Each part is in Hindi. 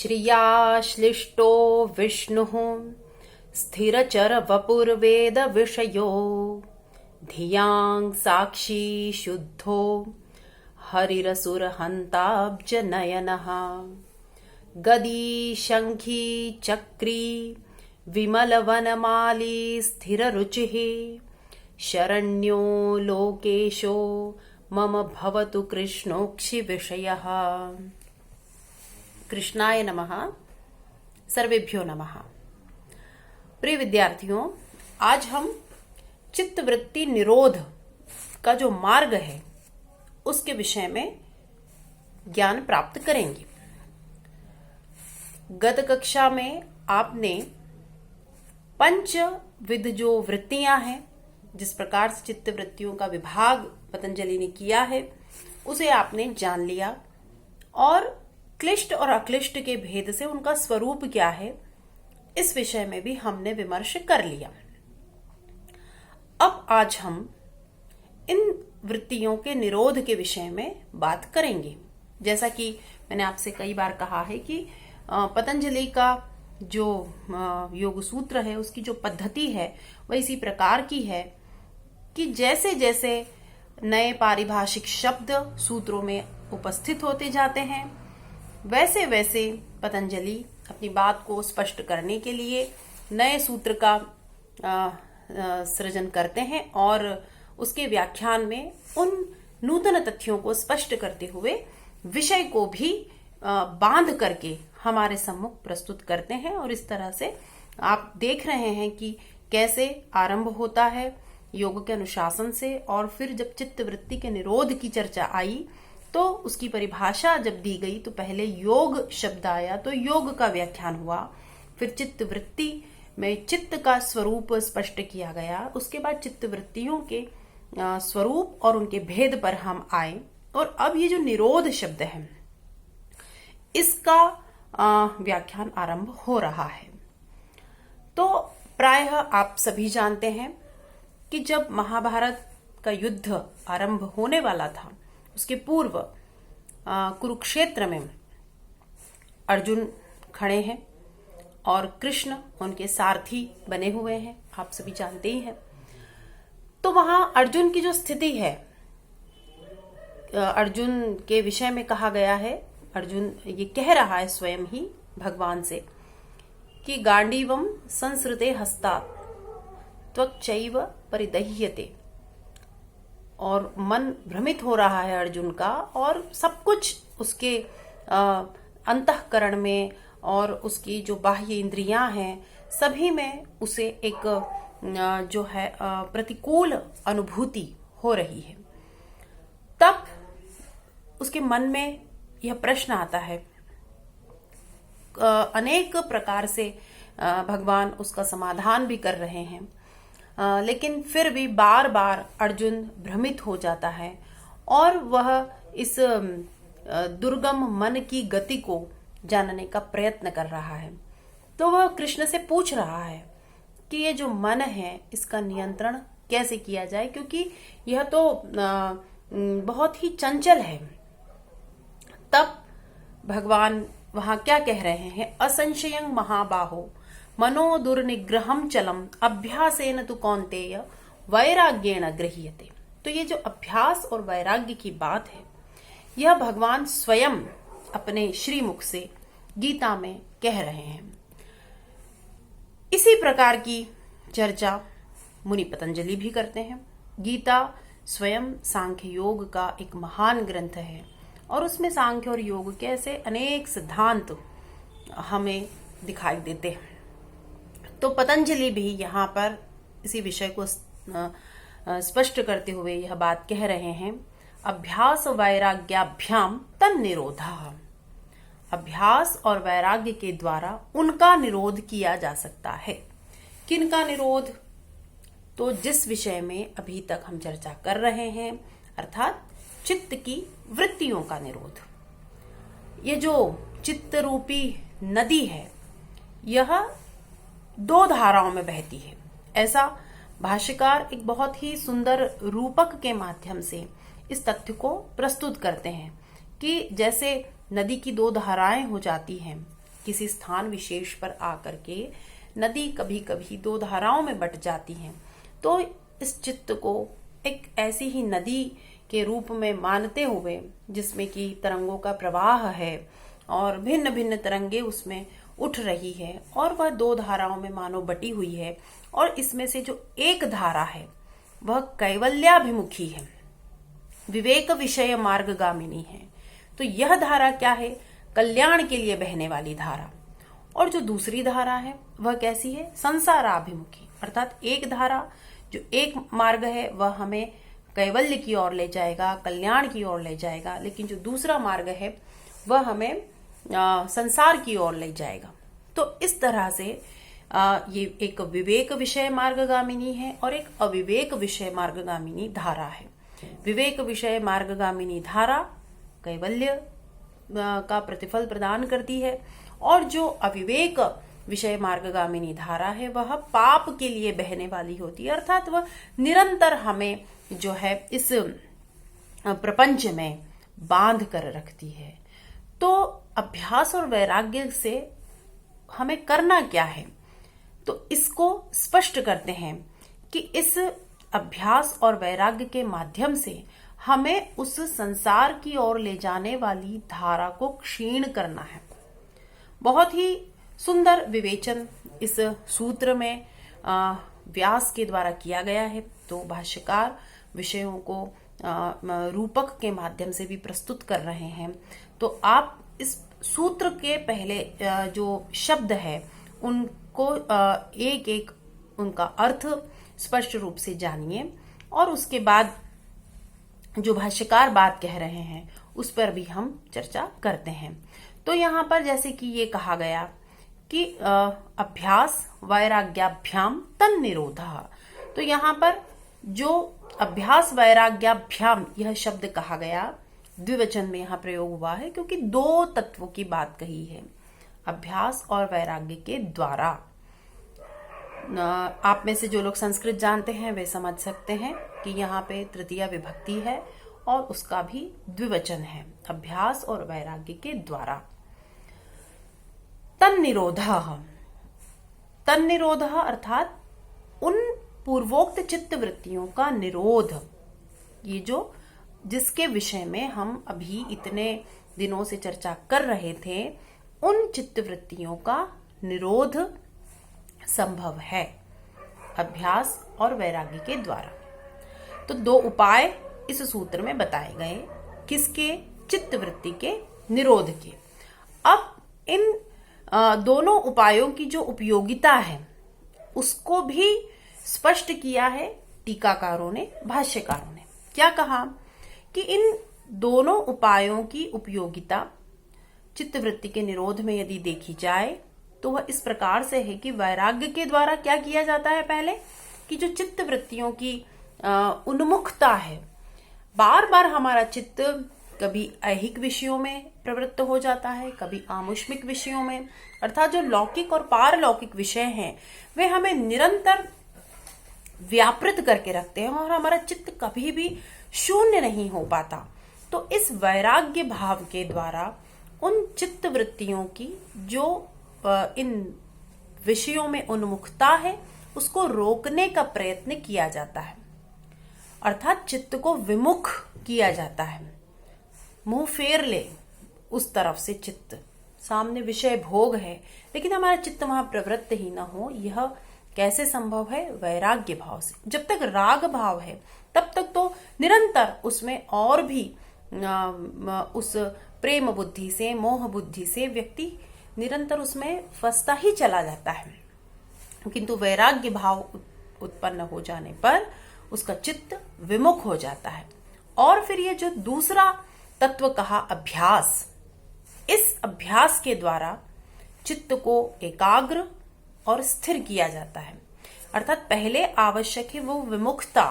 श्रियाश्लिष्टो विष्णुः स्थिरचरवपुर्वेदविषयो धियां साक्षी शुद्धो हरिरसुरहन्ताब्जनयनः गदी शङ्खी चक्री विमलवनमाली स्थिररुचिः शरण्यो लोकेशो मम भवतु कृष्णोक्षिविषयः। कृष्णाय नमः। सर्वेभ्यो नमः। प्रिय विद्यार्थियों, आज हम चित्तवृत्ति निरोध का जो मार्ग है उसके विषय में ज्ञान प्राप्त करेंगे। गत कक्षा में आपने पंचविध जो वृत्तियां हैं, जिस प्रकार से चित्तवृत्तियों का विभाग पतंजलि ने किया है, उसे आपने जान लिया और क्लिष्ट और अक्लिष्ट के भेद से उनका स्वरूप क्या है, इस विषय में भी हमने विमर्श कर लिया। अब आज हम इन वृत्तियों के निरोध के विषय में बात करेंगे। जैसा कि मैंने आपसे कई बार कहा है कि पतंजलि का जो योग सूत्र है, उसकी जो पद्धति है वह इसी प्रकार की है कि जैसे जैसे नए पारिभाषिक शब्द सूत्रों में उपस्थित होते जाते हैं, वैसे वैसे पतंजलि अपनी बात को स्पष्ट करने के लिए नए सूत्र का सृजन करते हैं और उसके व्याख्यान में उन नूतन तथ्यों को स्पष्ट करते हुए विषय को भी बांध करके हमारे सम्मुख प्रस्तुत करते हैं। और इस तरह से आप देख रहे हैं कि कैसे आरंभ होता है योग के अनुशासन से, और फिर जब चित्तवृत्ति के निरोध की चर्चा आई तो उसकी परिभाषा जब दी गई तो पहले योग शब्द आया, तो योग का व्याख्यान हुआ, फिर चित्तवृत्ति में चित्त का स्वरूप स्पष्ट किया गया, उसके बाद चित्तवृत्तियों के स्वरूप और उनके भेद पर हम आए, और अब ये जो निरोध शब्द है इसका व्याख्यान आरंभ हो रहा है। तो प्रायः आप सभी जानते हैं कि जब महाभारत का युद्ध आरंभ होने वाला था, उसके पूर्व कुरुक्षेत्र में अर्जुन खड़े हैं और कृष्ण उनके सारथी बने हुए हैं, आप सभी जानते ही हैं। तो वहां अर्जुन की जो स्थिति है, अर्जुन के विषय में कहा गया है, अर्जुन ये कह रहा है स्वयं ही भगवान से कि गांडीवम संसृते हस्तात् त्वक्चैव परिदह्यते, और मन भ्रमित हो रहा है अर्जुन का, और सब कुछ उसके अंतःकरण में और उसकी जो बाह्य इंद्रियां हैं सभी में उसे एक जो है प्रतिकूल अनुभूति हो रही है। तब उसके मन में यह प्रश्न आता है, अनेक प्रकार से भगवान उसका समाधान भी कर रहे हैं, लेकिन फिर भी बार बार अर्जुन भ्रमित हो जाता है और वह इस दुर्गम मन की गति को जानने का प्रयत्न कर रहा है। तो वह कृष्ण से पूछ रहा है कि ये जो मन है इसका नियंत्रण कैसे किया जाए, क्योंकि यह तो बहुत ही चंचल है। तब भगवान वहां क्या कह रहे हैं, असंशयं महाबाहो मनो दुर्निग्रहम चलम अभ्यासेन तु कौन्तेय वैराग्येण गृह्यते। तो ये जो अभ्यास और वैराग्य की बात है, यह भगवान स्वयं अपने श्रीमुख से गीता में कह रहे हैं। इसी प्रकार की चर्चा मुनि पतंजलि भी करते हैं। गीता स्वयं सांख्य योग का एक महान ग्रंथ है और उसमें सांख्य और योग के ऐसे अनेक सिद्धांत हमें दिखाई देते हैं। तो पतंजलि भी यहाँ पर इसी विषय को स्पष्ट करते हुए यह बात कह रहे हैं, अभ्यास वैराग्याभ्याम तन्निरोधः। अभ्यास और वैराग्य के द्वारा उनका निरोध किया जा सकता है। किनका निरोध? तो जिस विषय में अभी तक हम चर्चा कर रहे हैं, अर्थात चित्त की वृत्तियों का निरोध। ये जो चित्त रूपी नदी है, यह दो धाराओं में बहती है। ऐसा भाष्यकार एक बहुत ही सुंदर रूपक के माध्यम से इस तथ्य को प्रस्तुत करते हैं कि जैसे नदी की दो धाराएं हो जाती हैं, किसी स्थान विशेष पर आकर के नदी कभी कभी दो धाराओं में बट जाती है, तो इस चित्त को एक ऐसी ही नदी के रूप में मानते हुए, जिसमें कि तरंगों का प्रवाह है और भिन्न भिन्न तरंगे उसमें उठ रही है और वह दो धाराओं में मानो बटी हुई है, और इसमें से जो एक धारा है वह कैवल्याभिमुखी है, विवेक विषय मार्गगामिनी है। तो यह धारा क्या है? कल्याण के लिए बहने वाली धारा। और जो दूसरी धारा है वह कैसी है? संसाराभिमुखी। अर्थात एक धारा, जो एक मार्ग है वह हमें कैवल्य की ओर ले जाएगा, कल्याण की ओर ले जाएगा, लेकिन जो दूसरा मार्ग है वह हमें संसार की ओर ले जाएगा। तो इस तरह से ये एक विवेक विषय मार्गगामिनी है और एक अविवेक विषय मार्गगामिनी धारा है। विवेक विषय मार्गगामिनी धारा कैवल्य का प्रतिफल प्रदान करती है, और जो अविवेक विषय मार्गगामिनी धारा है वह पाप के लिए बहने वाली होती है। अर्थात वह निरंतर हमें जो है इस प्रपंच में बांध कर रखती है। तो अभ्यास और वैराग्य से हमें करना क्या है? तो इसको स्पष्ट करते हैं कि इस अभ्यास और वैराग्य के माध्यम से हमें उस संसार की ओर ले जाने वाली धारा को क्षीण करना है। बहुत ही सुंदर विवेचन इस सूत्र में व्यास के द्वारा किया गया है। तो भाष्यकार विषयों को रूपक के माध्यम से भी प्रस्तुत कर रहे हैं। तो आप इस सूत्र के पहले जो शब्द है उनको एक एक उनका अर्थ स्पष्ट रूप से जानिए, और उसके बाद जो भाष्यकार बात कह रहे हैं उस पर भी हम चर्चा करते हैं। तो यहाँ पर जैसे कि ये कहा गया कि अभ्यास वैराग्याभ्याम तन्निरोधः, तो यहाँ पर जो अभ्यास वैराग्याभ्याम यह शब्द कहा गया द्विवचन में यहाँ प्रयोग हुआ है, क्योंकि दो तत्वों की बात कही है, अभ्यास और वैराग्य के द्वारा। आप में से जो लोग संस्कृत जानते हैं वे समझ सकते हैं कि यहाँ पे तृतीया विभक्ति है और उसका भी द्विवचन है, अभ्यास और वैराग्य के द्वारा। तन्निरोधः, तन्निरोधः अर्थात उन पूर्वोक्त चित्त वृत्तियों का निरोध, ये जो जिसके विषय में हम अभी इतने दिनों से चर्चा कर रहे थे, उन चित्त वृत्तियों का निरोध संभव है अभ्यास और वैराग्य के द्वारा। तो दो उपाय इस सूत्र में बताए गए, किसके? चित्त वृत्ति के निरोध के। अब इन दोनों उपायों की जो उपयोगिता है उसको भी स्पष्ट किया है टीकाकारों ने, भाष्यकारों ने। क्या कहा कि इन दोनों उपायों की उपयोगिता चित्तवृत्ति के निरोध में यदि देखी जाए तो वह इस प्रकार से है कि वैराग्य के द्वारा क्या किया जाता है? पहले कि जो चित्त वृत्तियों की उन्मुखता है, बार बार हमारा चित्त कभी ऐहिक विषयों में प्रवृत्त हो जाता है, कभी आमुष्मिक विषयों में, अर्थात जो लौकिक और पारलौकिक विषय हैं वे हमें निरंतर व्यापृत करके रखते हैं और हमारा चित्त कभी भी शून्य नहीं हो पाता। तो इस वैराग्य भाव के द्वारा उन चित्त वृत्तियों की जो इन विषयों में उन्मुखता है उसको रोकने का प्रयत्न किया जाता है, अर्थात चित्त को विमुख किया जाता है, मुंह फेर ले उस तरफ से। चित्त सामने विषय भोग है लेकिन हमारा चित्त वहां प्रवृत्त ही ना हो, यह कैसे संभव है? वैराग्य भाव से। जब तक राग भाव है तब तक तो निरंतर उसमें और भी उस प्रेम बुद्धि से, मोह बुद्धि से व्यक्ति निरंतर उसमें फंसता ही चला जाता है, किंतु वैराग्य भाव उत्पन्न हो जाने पर उसका चित्त विमुख हो जाता है। और फिर ये जो दूसरा तत्व कहा अभ्यास, इस अभ्यास के द्वारा चित्त को एकाग्र और स्थिर किया जाता है। अर्थात पहले आवश्यक है वो विमुखता,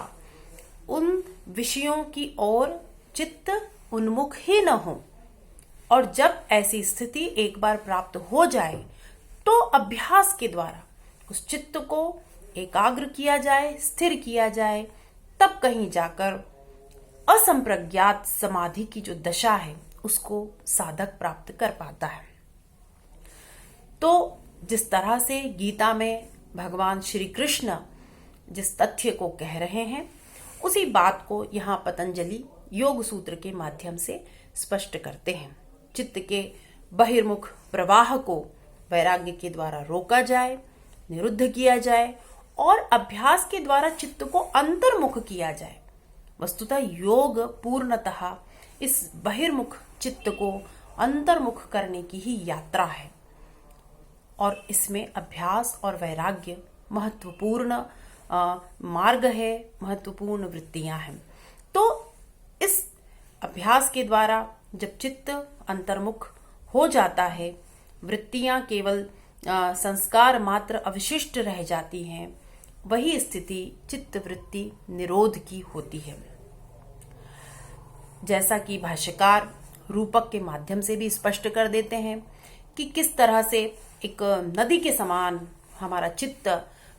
उन विषयों की ओर चित्त उन्मुख ही न हो, और जब ऐसी स्थिति एक बार प्राप्त हो जाए तो अभ्यास के द्वारा उस चित्त को एकाग्र किया जाए, स्थिर किया जाए, तब कहीं जाकर असंप्रज्ञात समाधि की जो दशा है उसको साधक प्राप्त कर पाता है। जिस तरह से गीता में भगवान श्री कृष्ण जिस तथ्य को कह रहे हैं, उसी बात को यहाँ पतंजलि योग सूत्र के माध्यम से स्पष्ट करते हैं। चित्त के बहिर्मुख प्रवाह को वैराग्य के द्वारा रोका जाए, निरुद्ध किया जाए और अभ्यास के द्वारा चित्त को अंतर्मुख किया जाए। वस्तुतः योग पूर्णतः इस बहिर्मुख चित्त को अंतर्मुख करने की ही यात्रा है और इसमें अभ्यास और वैराग्य महत्वपूर्ण मार्ग है, महत्वपूर्ण वृत्तियां हैं। तो इस अभ्यास के द्वारा जब चित्त अंतर्मुख हो जाता है, वृत्तियां केवल संस्कार मात्र अवशिष्ट रह जाती हैं, वही स्थिति चित्त वृत्ति निरोध की होती है। जैसा कि भाष्यकार रूपक के माध्यम से भी स्पष्ट कर देते हैं कि किस तरह से एक नदी के समान हमारा चित्त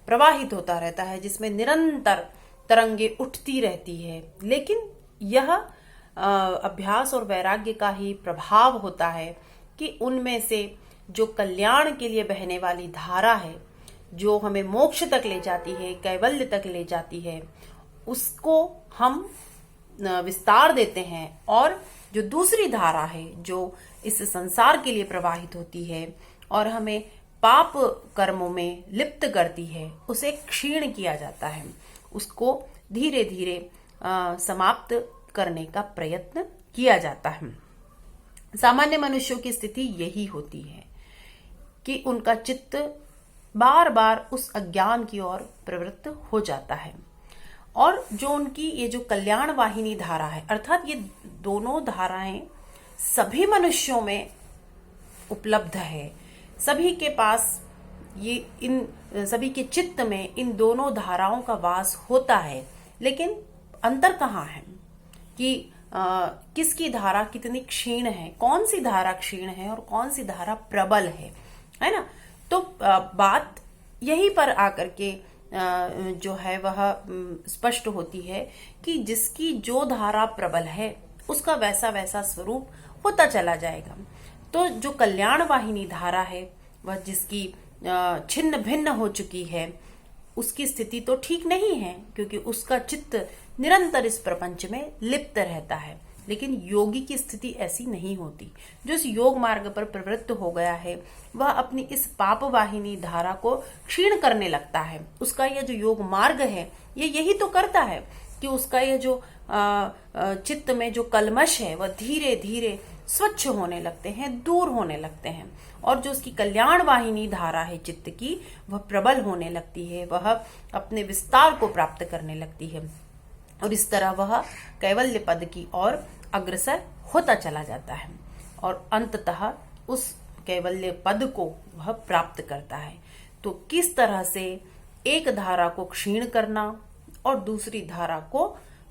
प्रवाहित होता रहता है, जिसमें निरंतर तरंगे उठती रहती है, लेकिन यह अभ्यास और वैराग्य का ही प्रभाव होता है कि उनमें से जो कल्याण के लिए बहने वाली धारा है, जो हमें मोक्ष तक ले जाती है, कैवल्य तक ले जाती है, उसको हम विस्तार देते हैं और जो दूसरी धारा है जो इस संसार के लिए प्रवाहित होती है और हमें पाप कर्मों में लिप्त करती है, उसे क्षीण किया जाता है, उसको धीरे धीरे समाप्त करने का प्रयत्न किया जाता है। सामान्य मनुष्यों की स्थिति यही होती है कि उनका चित्त बार बार उस अज्ञान की ओर प्रवृत्त हो जाता है और जो उनकी ये जो कल्याण वाहिनी धारा है, अर्थात ये दोनों धाराएं सभी मनुष्यों में उपलब्ध है, सभी के पास ये इन सभी के चित्त में इन दोनों धाराओं का वास होता है, लेकिन अंतर कहाँ है कि किसकी धारा कितनी क्षीण है, कौन सी धारा क्षीण है और कौन सी धारा प्रबल है ना। तो बात यहीं पर आकर के जो है वह स्पष्ट होती है कि जिसकी जो धारा प्रबल है उसका वैसा वैसा स्वरूप होता चला जाएगा। तो जो कल्याण वाहिनी धारा है वह जिसकी छिन्न भिन्न हो चुकी है, उसकी स्थिति तो ठीक नहीं है, क्योंकि उसका चित्त निरंतर इस प्रपंच में लिप्त रहता है। लेकिन योगी की स्थिति ऐसी नहीं होती। जो इस योग मार्ग पर प्रवृत्त हो गया है वह अपनी इस पाप वाहिनी धारा को क्षीण करने लगता है। उसका यह जो योग मार्ग है ये यही तो करता है कि उसका यह जो चित्त में जो कलमश है वह धीरे धीरे स्वच्छ होने लगते हैं, दूर होने लगते हैं और जो उसकी कल्याण वाहिनी धारा है चित्त की वह प्रबल होने लगती है, वह अपने विस्तार को प्राप्त करने लगती है और इस तरह वह कैवल्य पद की ओर अग्रसर होता चला जाता है और अंततः उस कैवल्य पद को वह प्राप्त करता है। तो किस तरह से एक धारा को क्षीण करना और दूसरी धारा को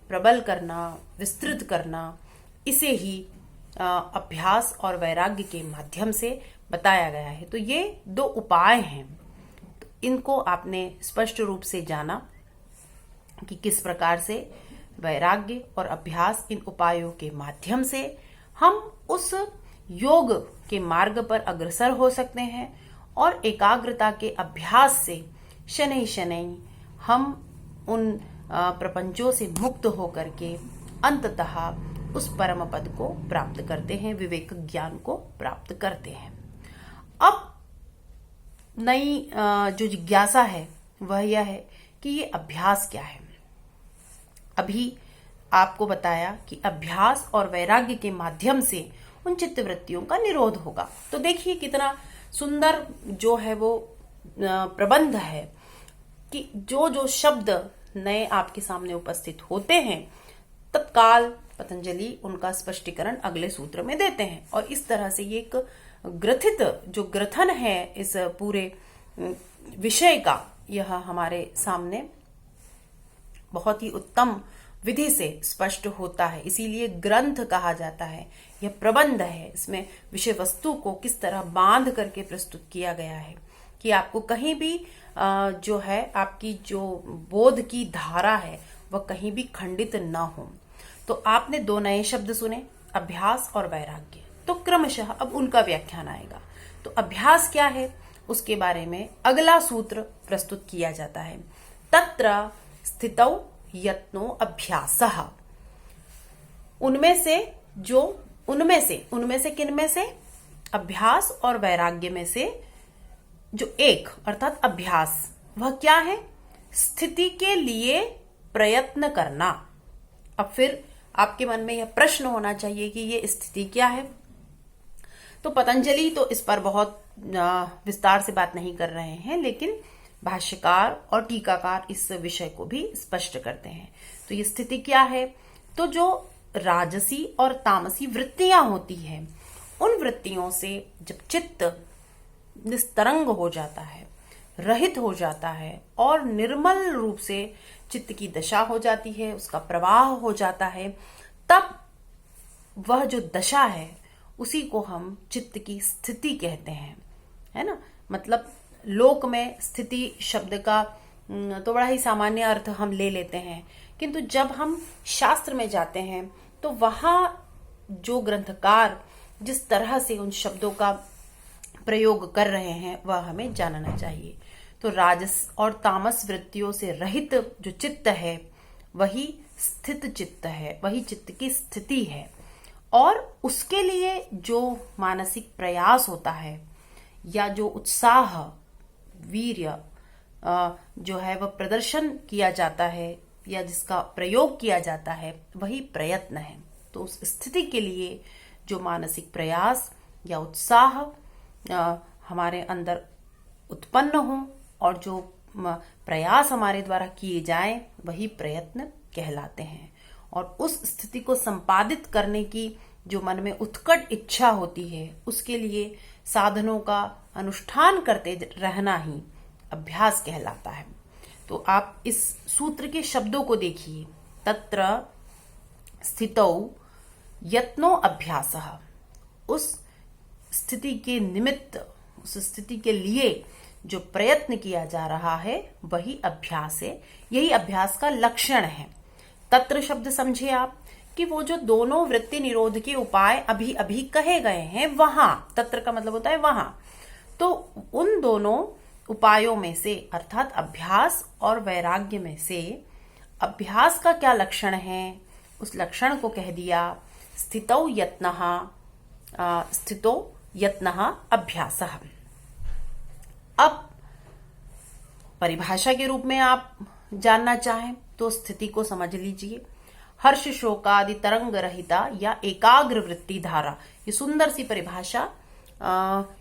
प्रबल करना, विस्तृत करना, इसे ही अभ्यास और वैराग्य के माध्यम से बताया गया है। तो ये दो उपाय हैं, तो इनको आपने स्पष्ट रूप से जाना कि किस प्रकार से वैराग्य और अभ्यास इन उपायों के माध्यम से हम उस योग के मार्ग पर अग्रसर हो सकते हैं और एकाग्रता के अभ्यास से शनै शनै हम उन प्रपंचों से मुक्त होकर के अंततः उस परम पद को प्राप्त करते हैं, विवेक ज्ञान को प्राप्त करते हैं। अब नई जो जिज्ञासा है वह यह है कि ये अभ्यास क्या है। अभी आपको बताया कि अभ्यास और वैराग्य के माध्यम से उन चित्त वृत्तियों का निरोध होगा। तो देखिए कितना सुंदर जो है वो प्रबंध है कि जो जो शब्द नए आपके सामने उपस्थित होते हैं तत्काल पतंजलि उनका स्पष्टीकरण अगले सूत्र में देते हैं और इस तरह से ये एक ग्रथित जो ग्रथन है इस पूरे विषय का, यह हमारे सामने बहुत ही उत्तम विधि से स्पष्ट होता है। इसीलिए ग्रंथ कहा जाता है, यह प्रबंध है। इसमें विषय वस्तु को किस तरह बांध करके प्रस्तुत किया गया है कि आपको कहीं भी जो है आपकी जो बोध की धारा है वह कहीं भी खंडित ना हो। तो आपने दो नए शब्द सुने, अभ्यास और वैराग्य। तो क्रमशः अब उनका व्याख्यान आएगा। तो अभ्यास क्या है? उसके बारे में अगला सूत्र प्रस्तुत किया जाता है। तत्र स्थितौ यत्नो अभ्यासः। उनमें से किन में से? अभ्यास और वैराग्य में से जो एक अर्थात अभ्यास, वह क्या है? स्थिति के लिए प्रयत्न करना। अब फिर आपके मन में यह प्रश्न होना चाहिए कि ये स्थिति क्या है। तो पतंजलि तो इस पर बहुत विस्तार से बात नहीं कर रहे हैं, लेकिन भाष्यकार और टीकाकार इस विषय को भी स्पष्ट करते हैं। तो ये स्थिति क्या है? तो जो राजसी और तामसी वृत्तियां होती हैं, उन वृत्तियों से जब चित्त निस्तरंग हो जाता है, रहित हो जाता है और निर्मल रूप से चित्त की दशा हो जाती है, उसका प्रवाह हो जाता है, तब वह जो दशा है उसी को हम चित्त की स्थिति कहते हैं, है ना। मतलब लोक में स्थिति शब्द का तो बड़ा ही सामान्य अर्थ हम ले लेते हैं, किंतु जब हम शास्त्र में जाते हैं तो वहां जो ग्रंथकार जिस तरह से उन शब्दों का प्रयोग कर रहे हैं वह हमें जानना चाहिए। तो राजस और तामस वृत्तियों से रहित जो चित्त है वही स्थित चित्त है, वही चित्त की स्थिति है। और उसके लिए जो मानसिक प्रयास होता है या जो उत्साह, वीर्य जो है वह प्रदर्शन किया जाता है या जिसका प्रयोग किया जाता है, वही प्रयत्न है। तो उस स्थिति के लिए जो मानसिक प्रयास या उत्साह हमारे अंदर उत्पन्न हो और जो प्रयास हमारे द्वारा किए जाएं, वही प्रयत्न कहलाते हैं। और उस स्थिति को संपादित करने की जो मन में उत्कट इच्छा होती है, उसके लिए साधनों का अनुष्ठान करते रहना ही अभ्यास कहलाता है। तो आप इस सूत्र के शब्दों को देखिए। तत्र स्थितौ यत्नो अभ्यासः। उस स्थिति के निमित्त, उस स्थिति के लिए जो प्रयत्न किया जा रहा है वही अभ्यास है, यही अभ्यास का लक्षण है। तत्र शब्द समझिए आप कि वो जो दोनों वृत्ति निरोध के उपाय अभी अभी कहे गए हैं, वहां, तत्र का मतलब होता है वहां, तो उन दोनों उपायों में से अर्थात अभ्यास और वैराग्य में से अभ्यास का क्या लक्षण है, उस लक्षण को कह दिया स्थितौ यत्नः अभ्यासः। अब परिभाषा के रूप में आप जानना चाहें तो स्थिति को समझ लीजिए। हर्ष शोकादि तरंग रहिता या एकाग्र वृत्ति धारा, ये सुंदर सी परिभाषा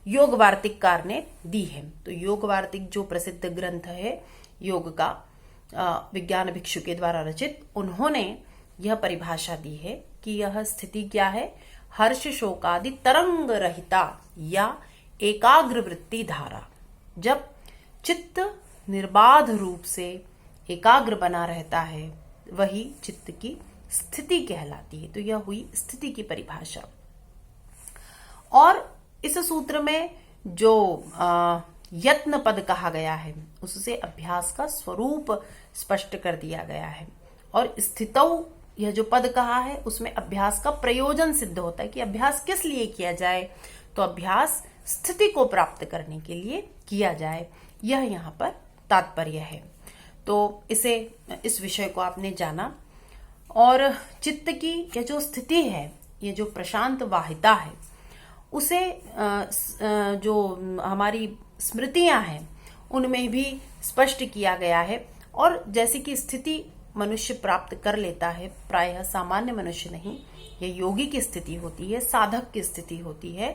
योग वार्तिककार ने दी है। तो योग वार्तिक जो प्रसिद्ध ग्रंथ है योग का, विज्ञान भिक्षु के द्वारा रचित, उन्होंने यह परिभाषा दी है कि यह स्थिति क्या है? हर्ष शोकादि तरंग रहिता या एकाग्र वृत्ति धारा। जब चित्त निर्बाध रूप से एकाग्र बना रहता है, वही चित्त की स्थिति कहलाती है। तो यह हुई स्थिति की परिभाषा। और इस सूत्र में जो यत्न पद कहा गया है, उससे अभ्यास का स्वरूप स्पष्ट कर दिया गया है। और स्थितौ यह जो पद कहा है, उसमें अभ्यास का प्रयोजन सिद्ध होता है कि अभ्यास किस लिए किया जाए। तो अभ्यास स्थिति को प्राप्त करने के लिए किया जाए, यह यहाँ पर तात्पर्य है। तो इस विषय को आपने जाना। और चित्त की यह जो स्थिति है, ये जो प्रशांत वाहिता है, उसे जो हमारी स्मृतियां हैं उनमें भी स्पष्ट किया गया है। और जैसे कि स्थिति मनुष्य प्राप्त कर लेता है, प्रायः सामान्य मनुष्य नहीं, यह योगी की स्थिति होती है, साधक की स्थिति होती है।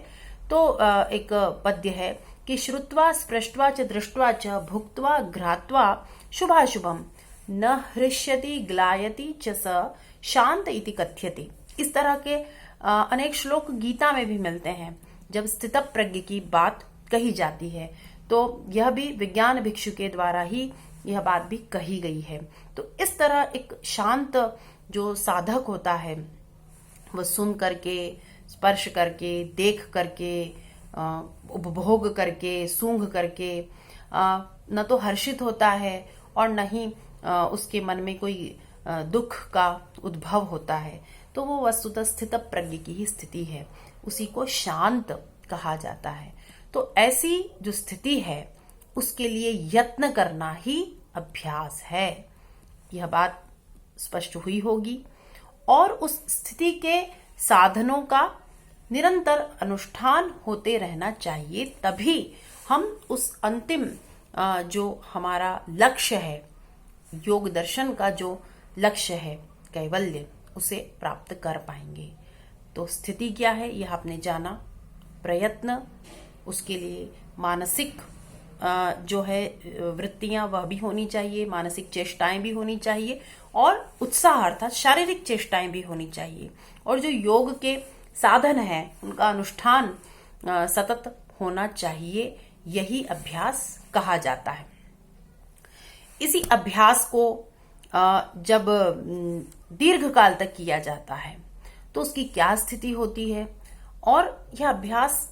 तो एक पद्य है कि श्रुत्वा स्पृष्ट्वा च दृष्ट्वा च भुक्त्वा घ्रात्वा शुभाशुभम न हृष्यति ग्लायति च स शांत इति कथ्यते। इस तरह के अनेक श्लोक गीता में भी मिलते हैं जब स्थितप्रज्ञ की बात कही जाती है। तो यह भी विज्ञान भिक्षु के द्वारा ही यह बात भी कही गई है। तो इस तरह एक शांत जो साधक होता है, वह सुन करके, स्पर्श करके, देख करके, उपभोग करके, सूंघ करके न तो हर्षित होता है और न ही उसके मन में कोई दुख का उद्भव होता है। तो वो वस्तुतः स्थित प्रज्ञ की ही स्थिति है, उसी को शांत कहा जाता है। तो ऐसी जो स्थिति है उसके लिए यत्न करना ही अभ्यास है। यह बात स्पष्ट हुई होगी। और उस स्थिति के साधनों का निरंतर अनुष्ठान होते रहना चाहिए, तभी हम उस अंतिम जो हमारा लक्ष्य है, योग दर्शन का जो लक्ष्य है कैवल्य, उसे प्राप्त कर पाएंगे। तो स्थिति क्या है यह आपने जाना। प्रयत्न, उसके लिए मानसिक जो है वृत्तियां वह भी होनी चाहिए, मानसिक चेष्टाएं भी होनी चाहिए, और उत्साह अर्थात शारीरिक चेष्टाएं भी होनी चाहिए। और जो योग के साधन है उनका अनुष्ठान सतत होना चाहिए। यही अभ्यास कहा जाता है। इसी अभ्यास को जब दीर्घ काल तक किया जाता है तो उसकी क्या स्थिति होती है। और यह अभ्यास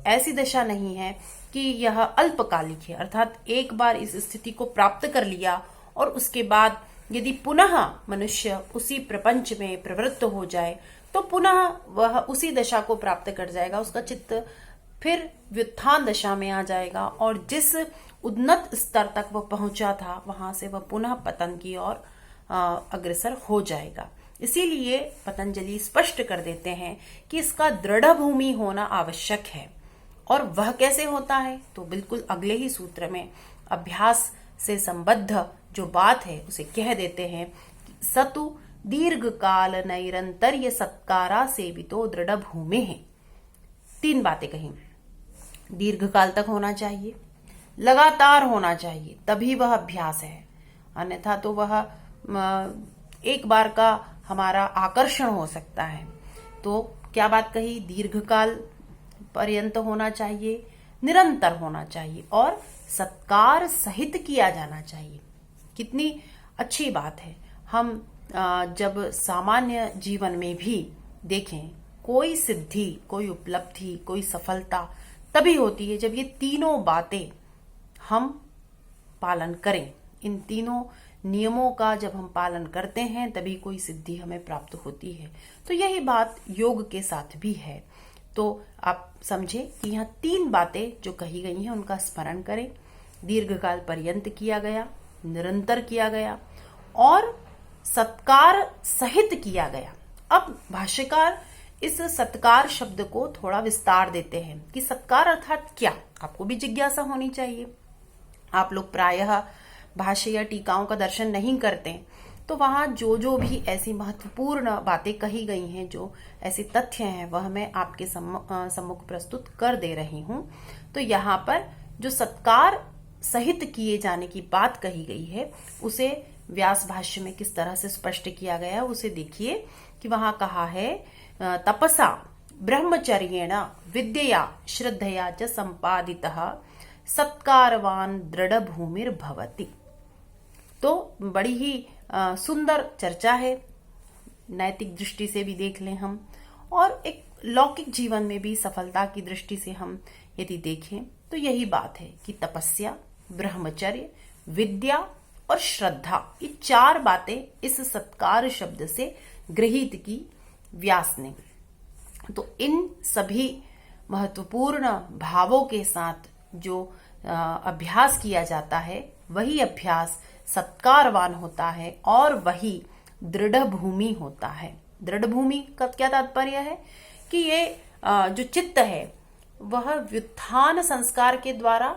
ऐसी दशा नहीं है कि यह अल्पकालिक है, अर्थात एक बार इस स्थिति को प्राप्त कर लिया और उसके बाद यदि पुनः मनुष्य उसी प्रपंच में प्रवृत्त हो जाए तो पुनः वह उसी दशा को प्राप्त कर जाएगा। उसका चित्त फिर व्युत्थान दशा में आ जाएगा और जिस उन्नत स्तर तक वह पहुंचा था वहां से वह पुनः पतन की ओर अग्रसर हो जाएगा। इसीलिए पतंजलि स्पष्ट कर देते हैं कि इसका दृढ़ भूमि होना आवश्यक है। और वह कैसे होता है, तो बिल्कुल अगले ही सूत्र में अभ्यास से संबद्ध जो बात है उसे कह देते हैं। सतु दीर्घ काल नैरंतर्य सत्कारा सेवितो दृढ़ भूमि है। 3 बातें कही। दीर्घ काल तक होना चाहिए, लगातार होना चाहिए, तभी वह अभ्यास है। अन्यथा तो वह एक बार का हमारा आकर्षण हो सकता है। तो क्या बात कही, दीर्घ काल पर्यंत होना चाहिए, निरंतर होना चाहिए और सत्कार सहित किया जाना चाहिए। कितनी अच्छी बात है। हम जब सामान्य जीवन में भी देखें, कोई सिद्धि, कोई उपलब्धि, कोई सफलता तभी होती है जब ये तीनों बातें हम पालन करें। इन तीनों नियमों का जब हम पालन करते हैं तभी कोई सिद्धि हमें प्राप्त होती है। तो यही बात योग के साथ भी है। तो आप समझे कि यहाँ 3 बातें जो कही गई हैं उनका स्मरण करें। दीर्घकाल पर्यंत किया गया, निरंतर किया गया और सत्कार सहित किया गया। अब भाष्यकार इस सत्कार शब्द को थोड़ा विस्तार देते हैं कि सत्कार अर्थात क्या। आपको भी जिज्ञासा होनी चाहिए। आप लोग प्रायः भाष्य या टीकाओं का दर्शन नहीं करते, तो वहां जो जो भी ऐसी महत्वपूर्ण बातें कही गई हैं, जो ऐसे तथ्य हैं, वह मैं आपके सम्मुख प्रस्तुत कर दे रही हूं। तो यहाँ पर जो सत्कार सहित किए जाने की बात कही गई है उसे व्यास भाष्य में किस तरह से स्पष्ट किया गया है उसे देखिए कि वहां कहा है तपसा ब्रह्मचर्येण विद्यया श्रद्धया च संपादितः सत्कारवान दृढ़ भूमिर्भवति। तो बड़ी ही सुंदर चर्चा है। नैतिक दृष्टि से भी देख लें हम, और एक लौकिक जीवन में भी सफलता की दृष्टि से हम यदि देखें तो यही बात है कि तपस्या, ब्रह्मचर्य, विद्या और श्रद्धा, ये 4 बातें इस सत्कार शब्द से गृहीत की व्यास ने। तो इन सभी महत्वपूर्ण भावों के साथ जो अभ्यास किया जाता है वही अभ्यास सत्कारवान होता है और वही दृढ़ भूमि होता है। दृढ़ भूमि का क्या तात्पर्य है कि ये जो चित्त है वह व्युत्थान संस्कार के द्वारा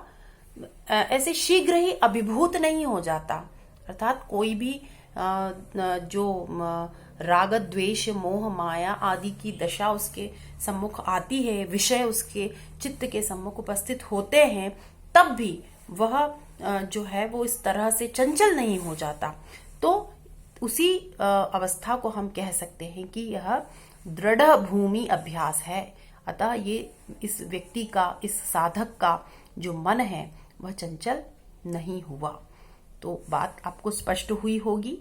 ऐसे शीघ्र ही अभिभूत नहीं हो जाता। अर्थात कोई भी जो राग द्वेष मोह माया आदि की दशा उसके सम्मुख आती है, विषय उसके चित्त के सम्मुख उपस्थित होते हैं, तब भी वह जो है वो इस तरह से चंचल नहीं हो जाता। तो उसी अवस्था को हम कह सकते हैं कि यह दृढ़ भूमि अभ्यास है। अतः ये इस व्यक्ति का, इस साधक का जो मन है वह चंचल नहीं हुआ। तो बात आपको स्पष्ट हुई होगी।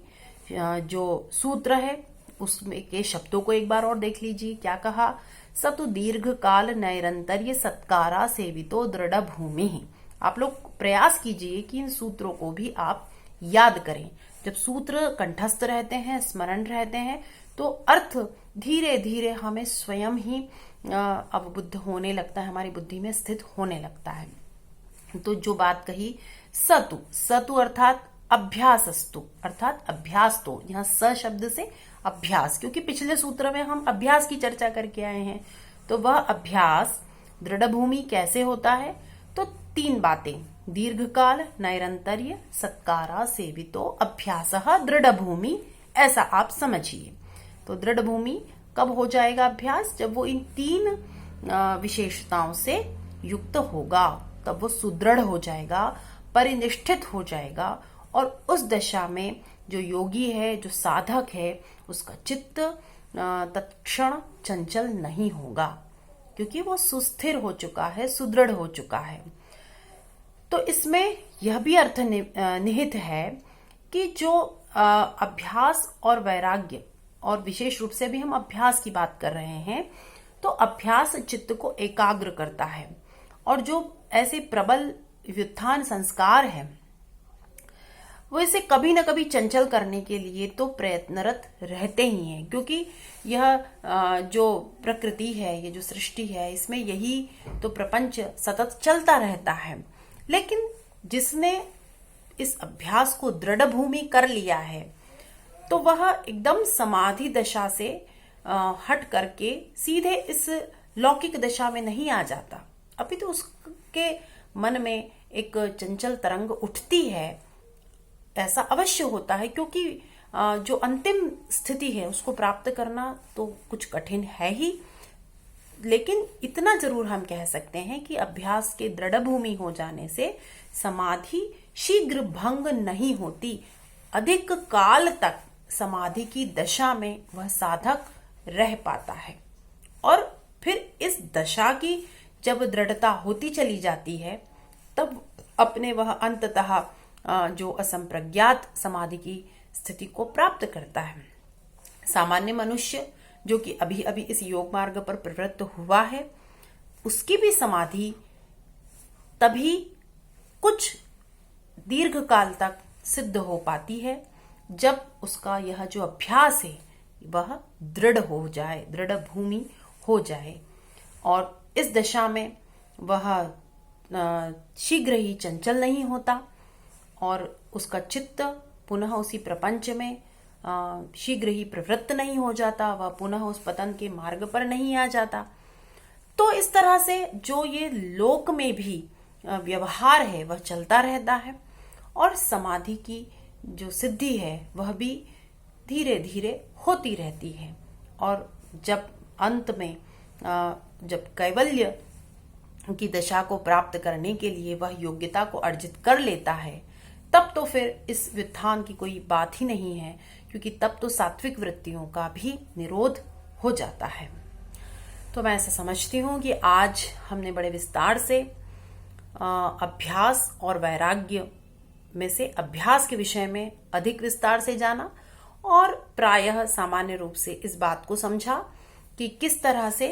जो सूत्र है उसमें के शब्दों को एक बार और देख लीजिए। क्या कहा, सतु दीर्घ काल नैरंतर्य सत्कारा सेवितो दृढ़ भूमि। आप लोग प्रयास कीजिए कि इन सूत्रों को भी आप याद करें। जब सूत्र कंठस्थ रहते हैं, स्मरण रहते हैं, तो अर्थ धीरे धीरे हमें स्वयं ही अवबुद्ध होने लगता है, हमारी बुद्धि में स्थित होने लगता है। तो जो बात कही सतु, सतु अर्थात अभ्यासस्तु, अर्थात अभ्यास। तो यहाँ स शब्द से अभ्यास, क्योंकि पिछले सूत्र में हम अभ्यास की चर्चा करके आए हैं। तो वह अभ्यास दृढ़ भूमि कैसे होता है? तो 3 बातें, दीर्घकाल, नैरंतर्य, सत्कारा सेवितो अभ्यासः दृढ़ भूमि, ऐसा आप समझिए। तो दृढ़ भूमि कब हो जाएगा अभ्यास? जब वो इन 3 विशेषताओं से युक्त होगा, तब वो सुदृढ़ हो जाएगा, परिनिष्ठित हो जाएगा। और उस दशा में जो योगी है, जो साधक है, उसका चित्त तत्क्षण चंचल नहीं होगा, क्योंकि वो सुस्थिर हो चुका है, सुदृढ़ हो चुका है। तो इसमें यह भी अर्थ निहित है कि जो अभ्यास और वैराग्य, और विशेष रूप से भी हम अभ्यास की बात कर रहे हैं, तो अभ्यास चित्त को एकाग्र करता है। और जो ऐसे प्रबल व्युत्थान संस्कार है, वो इसे कभी न कभी चंचल करने के लिए तो प्रयत्नरत रहते ही हैं, क्योंकि यह जो प्रकृति है, ये जो सृष्टि है, इसमें यही तो प्रपंच सतत चलता रहता है। लेकिन जिसने इस अभ्यास को दृढ़ भूमि कर लिया है, तो वह एकदम समाधि दशा से हट करके सीधे इस लौकिक दशा में नहीं आ जाता। अभी तो उसके मन में एक चंचल तरंग उठती है, ऐसा अवश्य होता है, क्योंकि जो अंतिम स्थिति है उसको प्राप्त करना तो कुछ कठिन है ही। लेकिन इतना जरूर हम कह सकते हैं कि अभ्यास के दृढ़ भूमि हो जाने से समाधि शीघ्र भंग नहीं होती, अधिक काल तक समाधि की दशा में वह साधक रह पाता है। और फिर इस दशा की जब दृढ़ता होती चली जाती है, तब अपने वह अंततः जो असंप्रज्ञात समाधि की स्थिति को प्राप्त करता है। सामान्य मनुष्य जो कि अभी अभी इस योग मार्ग पर प्रवृत्त हुआ है, उसकी भी समाधि तभी कुछ दीर्घ काल तक सिद्ध हो पाती है, जब उसका यह जो अभ्यास है वह दृढ़ हो जाए, दृढ़ भूमि हो जाए। और इस दशा में वह शीघ्र ही चंचल नहीं होता, और उसका चित्त पुनः उसी प्रपंच में शीघ्र ही प्रवृत्त नहीं हो जाता, वह पुनः उस पतन के मार्ग पर नहीं आ जाता। तो इस तरह से जो ये लोक में भी व्यवहार है वह चलता रहता है, और समाधि की जो सिद्धि है वह भी धीरे धीरे होती रहती है। और जब अंत में जब कैवल्य की दशा को प्राप्त करने के लिए वह योग्यता को अर्जित कर लेता है, तब तो फिर इस व्युत्थान की कोई बात ही नहीं है, क्योंकि तब तो सात्विक वृत्तियों का भी निरोध हो जाता है। तो मैं ऐसा समझती हूँ कि आज हमने बड़े विस्तार से अभ्यास और वैराग्य में से अभ्यास के विषय में अधिक विस्तार से जाना, और प्रायः सामान्य रूप से इस बात को समझा कि किस तरह से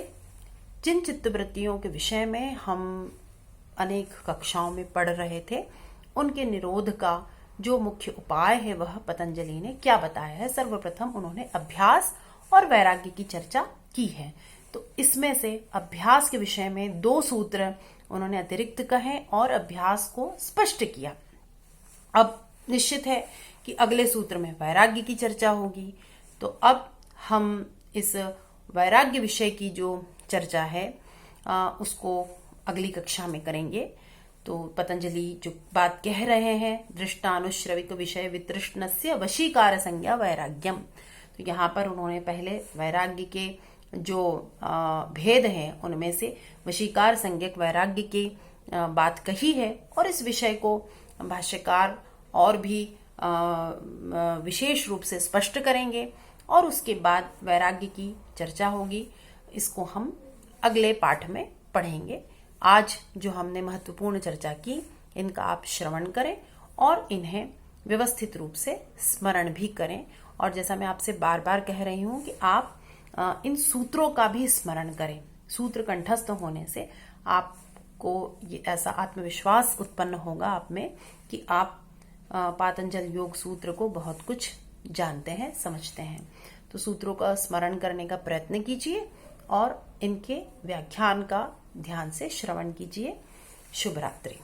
जिन चित्तवृत्तियों के विषय में हम अनेक कक्षाओं में पढ़ रहे थे, उनके निरोध का जो मुख्य उपाय है वह पतंजलि ने क्या बताया है। सर्वप्रथम उन्होंने अभ्यास और वैराग्य की चर्चा की है। तो इसमें से अभ्यास के विषय में 2 सूत्र उन्होंने अतिरिक्त कहे और अभ्यास को स्पष्ट किया। अब निश्चित है कि अगले सूत्र में वैराग्य की चर्चा होगी। तो अब हम इस वैराग्य विषय की जो चर्चा है उसको अगली कक्षा में करेंगे। तो पतंजलि जो बात कह रहे हैं, दृष्टानुश्रविक विषय वितृष्णस्य वशीकार संज्ञा वैराग्यम, तो यहाँ पर उन्होंने पहले वैराग्य के जो भेद हैं उनमें से वशीकार संज्ञक वैराग्य की बात कही है, और इस विषय को भाष्यकार और भी विशेष रूप से स्पष्ट करेंगे, और उसके बाद वैराग्य की चर्चा होगी। इसको हम अगले पाठ में पढ़ेंगे। आज जो हमने महत्वपूर्ण चर्चा की, इनका आप श्रवण करें और इन्हें व्यवस्थित रूप से स्मरण भी करें। और जैसा मैं आपसे बार बार कह रही हूं कि आप इन सूत्रों का भी स्मरण करें। सूत्र कंठस्थ होने से आपको ये ऐसा आत्मविश्वास उत्पन्न होगा आप में कि आप पातंजल योग सूत्र को बहुत कुछ जानते हैं, समझते हैं। तो सूत्रों का स्मरण करने का प्रयत्न कीजिए और इनके व्याख्यान का ध्यान से श्रवण कीजिए। शुभ रात्रि।